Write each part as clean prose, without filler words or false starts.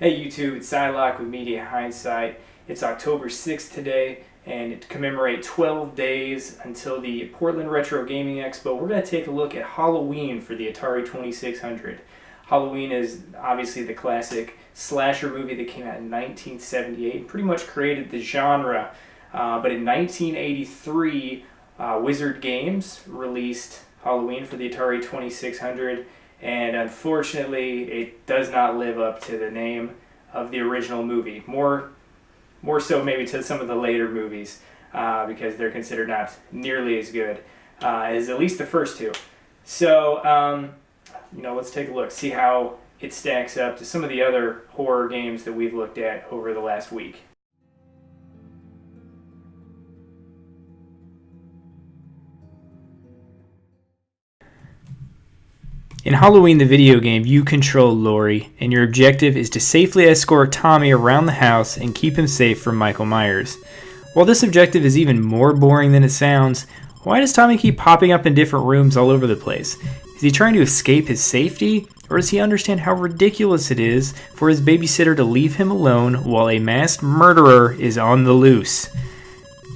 Hey YouTube, it's Zyloc with Media Hindsight. It's October 6th today, and to commemorate 12 days until the Portland Retro Gaming Expo, we're going to take a look at Halloween for the Atari 2600. Halloween is obviously the classic slasher movie that came out in 1978 and pretty much created the genre. But in 1983, Wizard Games released Halloween for the Atari 2600. And unfortunately, it does not live up to the name of the original movie. More so maybe to some of the later movies, because they're considered not nearly as good as at least the first two. So, let's take a look, see how it stacks up to some of the other horror games that we've looked at over the last week. In Halloween, the video game, you control Laurie, and your objective is to safely escort Tommy around the house and keep him safe from Michael Myers. While this objective is even more boring than it sounds, why does Tommy keep popping up in different rooms all over the place? Is he trying to escape his safety, or does he understand how ridiculous it is for his babysitter to leave him alone while a masked murderer is on the loose?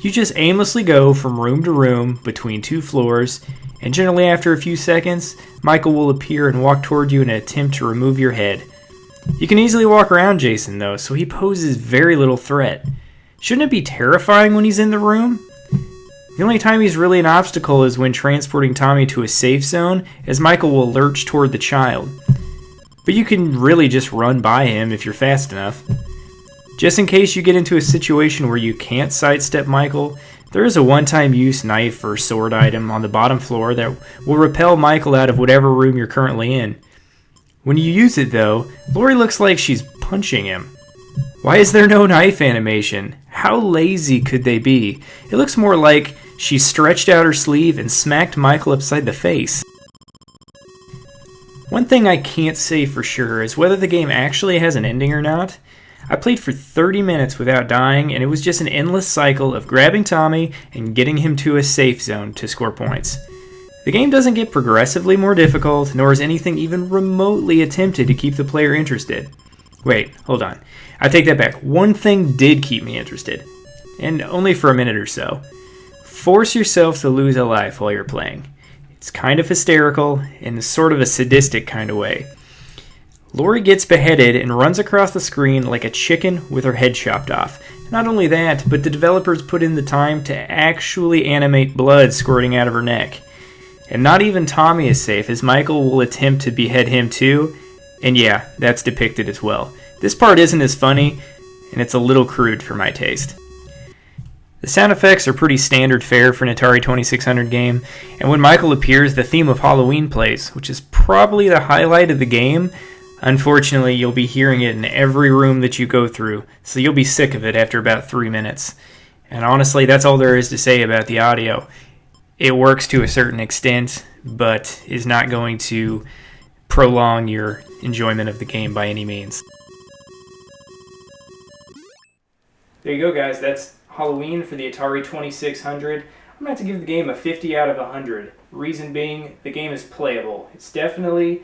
You just aimlessly go from room to room between two floors, and generally after a few seconds, Michael will appear and walk toward you in an attempt to remove your head. You can easily walk around Jason though, so he poses very little threat. Shouldn't it be terrifying when he's in the room? The only time he's really an obstacle is when transporting Tommy to a safe zone, as Michael will lurch toward the child. But you can really just run by him if you're fast enough. Just in case you get into a situation where you can't sidestep Michael, there is a one-time use knife or sword item on the bottom floor that will repel Michael out of whatever room you're currently in. When you use it though, Laurie looks like she's punching him. Why is there no knife animation? How lazy could they be? It looks more like she stretched out her sleeve and smacked Michael upside the face. One thing I can't say for sure is whether the game actually has an ending or not. I played for 30 minutes without dying, and it was just an endless cycle of grabbing Tommy and getting him to a safe zone to score points. The game doesn't get progressively more difficult, nor is anything even remotely attempted to keep the player interested. Wait, hold on. I take that back. One thing did keep me interested, and only for a minute or so. Force yourself to lose a life while you're playing. It's kind of hysterical, in sort of a sadistic kind of way. Laurie gets beheaded and runs across the screen like a chicken with her head chopped off. Not only that, but the developers put in the time to actually animate blood squirting out of her neck. And not even Tommy is safe, as Michael will attempt to behead him too, and yeah, that's depicted as well. This part isn't as funny, and it's a little crude for my taste. The sound effects are pretty standard fare for an Atari 2600 game, and when Michael appears, the theme of Halloween plays, which is probably the highlight of the game. Unfortunately, you'll be hearing it in every room that you go through, so you'll be sick of it after about 3 minutes. And honestly, that's all there is to say about the audio. It works to a certain extent, but is not going to prolong your enjoyment of the game by any means. There you go, guys. That's Halloween for the Atari 2600. I'm going to have to give the game a 50 out of 100. Reason being, the game is playable. It's definitely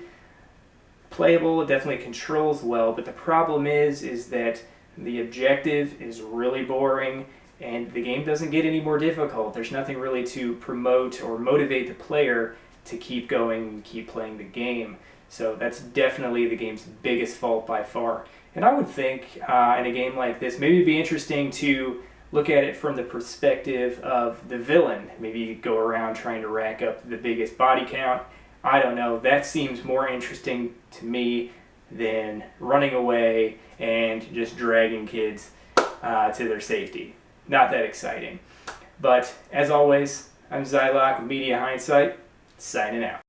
playable, it definitely controls well, but the problem is that the objective is really boring and the game doesn't get any more difficult. There's nothing really to promote or motivate the player to keep going and keep playing the game. So that's definitely the game's biggest fault by far. And I would think in a game like this, maybe it'd be interesting to look at it from the perspective of the villain. Maybe go around trying to rack up the biggest body count. I don't know, that seems more interesting to me than running away and just dragging kids to their safety. Not that exciting. But as always, I'm Zyloc with Media Hindsight, signing out.